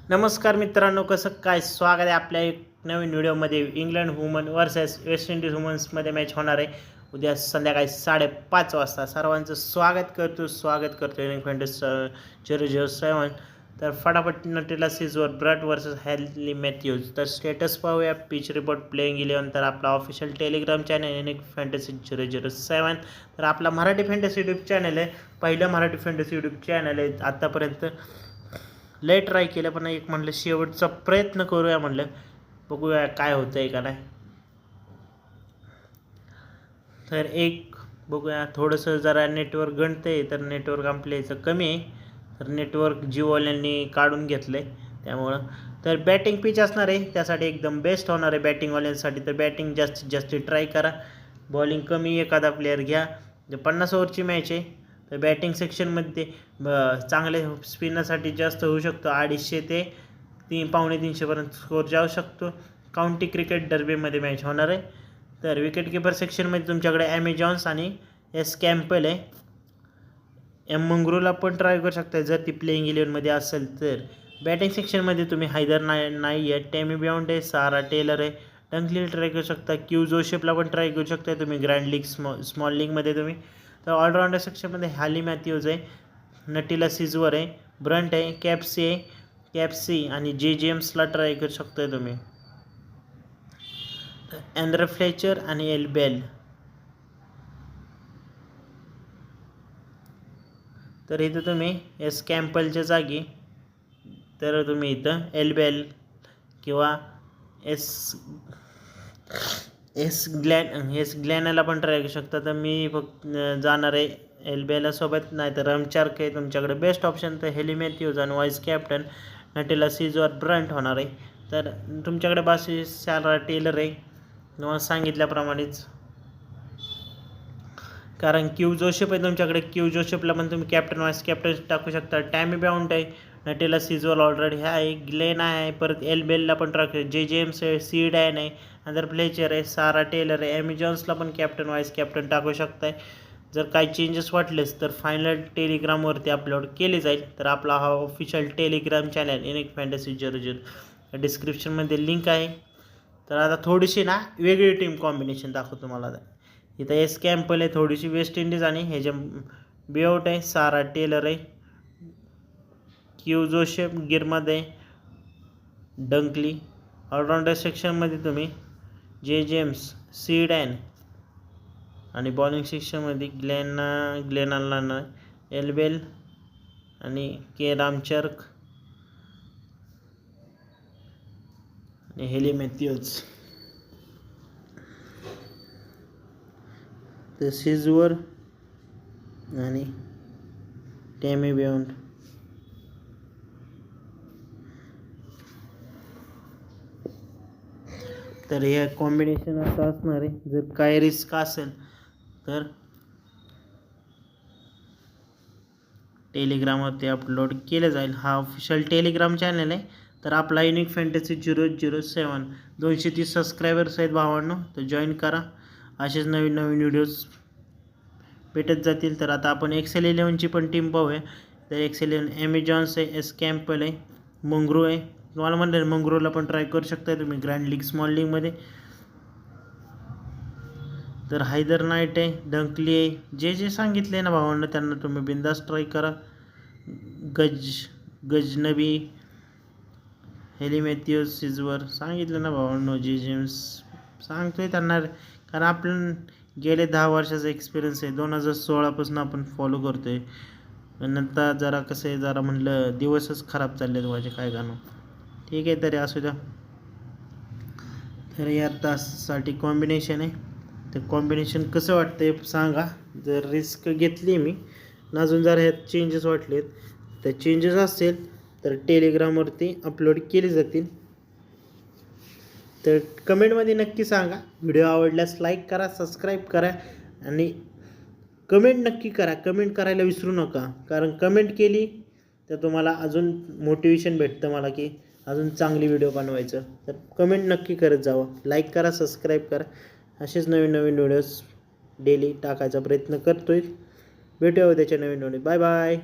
नमस्कार मित्रांनो, कसं काय स्वागत आहे आपल्या एक नवीन व्हिडिओमध्ये. England women versus West Indies वुमन्समध्ये मॅच होणार आहे उद्या संध्याकाळी 5:30 वाजता. सर्वांचं स्वागत करतो युनिक फॅन्टस 007. तर फटाफट नटीला सीजवर ब्रट वर्सेस हेली मॅथ्यूज. तर स्टेटस पाहूया, पिच रिपोर्ट, प्लेइंग 11. तर आपला official Telegram channel unique fantasy 007. तर आपला मराठी फॅन्टसी यूट्यूब चॅनल आहे, पहिलं मराठी फॅन्टसी यूट्यूब चॅनल आहे. आत्तापर्यंत लय ट्राय केलं, पण एक म्हणलं शेवटचा प्रयत्न करूया, म्हणलं बघूया काय होतं आहे का नाही. तर एक बघूया, थोडंसं जरा नेटवर्क गणतं आहे, तर नेटवर्क आपल्याचं कमी आहे, तर नेटवर्क जिओवाल्यांनी काढून घेतलं आहे त्यामुळं. तर बॅटिंग पिच असणार आहे, त्यासाठी एकदम बेस्ट होणार आहे बॅटिंगवाल्यांसाठी. तर बॅटिंग जास्तीत जास्त ट्राय करा, बॉलिंग कमी एखादा प्लेअर घ्या. 50 ओव्हरची मॅच आहे, तर बॅटिंग सेक्शनमध्ये चांगले स्पिनरसाठी जास्त होऊ शकतो, 250 ते 300-350पर्यंत स्कोअर जाऊ शकतो. काउंटी क्रिकेट डर्बीमध्ये मॅच होणार आहे. तर विकेट किपर सेक्शनमध्ये तुमच्याकडे ॲमेजॉन्स आणि एस कॅम्पल आहे. एम मंगरूला पण ट्राय करू शकता जर ती प्लेइंग 11मध्ये असेल तर. बॅटिंग सेक्शनमध्ये तुम्ही हैदर नाही आहे, टॅमी बियॉन्ड आहे, सारा टेलर आहे, डंकली ट्राय करू शकता. क्यू जोसेफला पण ट्राय करू शकता तुम्ही ग्रँड लीग स्मॉल लीगमध्ये तुम्ही. तर ऑलराऊंडर सेक्शनमध्ये हॅली मॅथ्यूज आहे, नटीला सीजवर आहे, ब्रंट आहे, कॅप्सी आणि जेम्सला ट्राय करू शकता तुम्ही. अँड्रे फ्लेचर आणि एल बेल. तर इथं तुम्ही एस कॅम्पलच्या जागी तर तुम्ही इथं एल बेल किंवा एस ग्लॅनाला पण ट्राय करू शकता. तर मी फक्त जाणार आहे एल बेला सोबत, नाही तर रमचार्क आहे तुमच्याकडे. बेस्ट ऑप्शन तर हेली मॅथ्यूज आणि व्हाईस कॅप्टन नटीला सीजवर ब्रंट होणार आहे. तर तुमच्याकडे बाकी सारा टेलर आहे तुम्हाला सांगितल्याप्रमाणेच, कारण क्यू जोसेफ आहे तुमच्याकडे. क्यू जोसेफला पण तुम्ही कॅप्टन व्हाईस कॅप्टन टाकू शकता. टॅमी बाउंड आहे, नटीला सीजवर ऑलरेडी आहे, ग्लेन आहे, परत एल बेलला पण टाकू, जेम्स आहे, सी डॅन आहे, अँड्रे फ्लेचर आहे, सारा टेलर आहे, ॲमेजॉन्सला पण कॅप्टन व्हाईस कॅप्टन टाकू शकताय. जर काही चेंजेस वाटलेस तर फायनल टेलिग्रामवरती अपलोड केले जाईल. तर आपला हा official Telegram channel unique fantasy 00 डिस्क्रिप्शनमध्ये लिंक आहे. तर आता थोडीशी ना वेगळी टीम कॉम्बिनेशन दाखवतो तुम्हाला. इथं एस कॅम्पल आहे, थोडीशी वेस्ट इंडिज आणि ह्याच्या बिआउट आहे, सारा टेलर आहे, क्यू जोसेफ गिरमध्ये, डंकली. ऑलराऊंडर सेक्शनमध्ये तुम्ही जेम्स, सी डॅन आणि बॉलिंग सेक्शनमध्ये ग्लेनाला एलबेल आणि के रामचर्क आणि हेली मॅथ्यूज. तर सीजवर आणि टॅमी बियॉन्ड. तर हे कॉम्बिनेशन असं असणार आहे. जर काय रिस्क असेल तर टेलिग्रामवरती अपलोड केलं जाईल. हा ऑफिशियल टेलिग्राम चॅनल आहे. तर आपला युनिक फॅन्टसी 007 230 सबस्क्रायबर्स आहेत भावांनो, तर जॉईन करा. असेच नवीन नवीन व्हिडिओज भेटत जातील. तर आता आपण एक्सेल 11ची पण टीम पाहूया. तर एक्सेल 11 ॲमेजॉन्स आहे, एस कॅम्पल आहे, मंगरू आहे. तुम्हाला म्हणलं मंगरूला पण ट्राय करू शकता तुम्ही ग्रँड लीग स्मॉल लीगमध्ये. तर हैदर नाईट आहे, डंकली आहे, जे सांगितले ना भावांना त्यांना तुम्ही बिंदास ट्राय करा. गजनबी, हेली मॅथ्यूज सीजवर सांगितलं ना भावांनो, जेम्स सांगतोय त्यांना, कारण आपण गेले 10 वर्षाचा एक्सपिरियन्स आहे, 2016पासून आपण फॉलो करतो आहे. नंतर जरा कसं आहे, जरा म्हटलं दिवसच खराब चालले माझे काय गाणं. ठीक आहे, तरी असू द्या. तर या तासासाठी कॉम्बिनेशन आहे, तर कॉम्बिनेशन कसं वाटतं आहे सांगा. जर रिस्क घेतली मी अजून जर ह्यात चेंजेस वाटलेत, तर चेंजेस असेल तर टेलिग्रामवरती अपलोड केले जातील. तर कमेंटमध्ये नक्की सांगा. व्हिडिओ आवडल्यास लाईक करा, सबस्क्राईब करा आणि कमेंट नक्की करा. कमेंट करायला विसरू नका, कारण कमेंट केली तर तुम्हाला अजून मोटिवेशन भेटतं मला की अजून चांगली व्हिडिओ बनवायचं. तर कमेंट नक्की करत जावं, लाईक करा, सबस्क्राईब करा. असेच नवीन नवीन व्हिडिओज डेली टाकायचा प्रयत्न करतोय. भेटूया त्याच्या नवीन व्हिडिओ. Bye bye.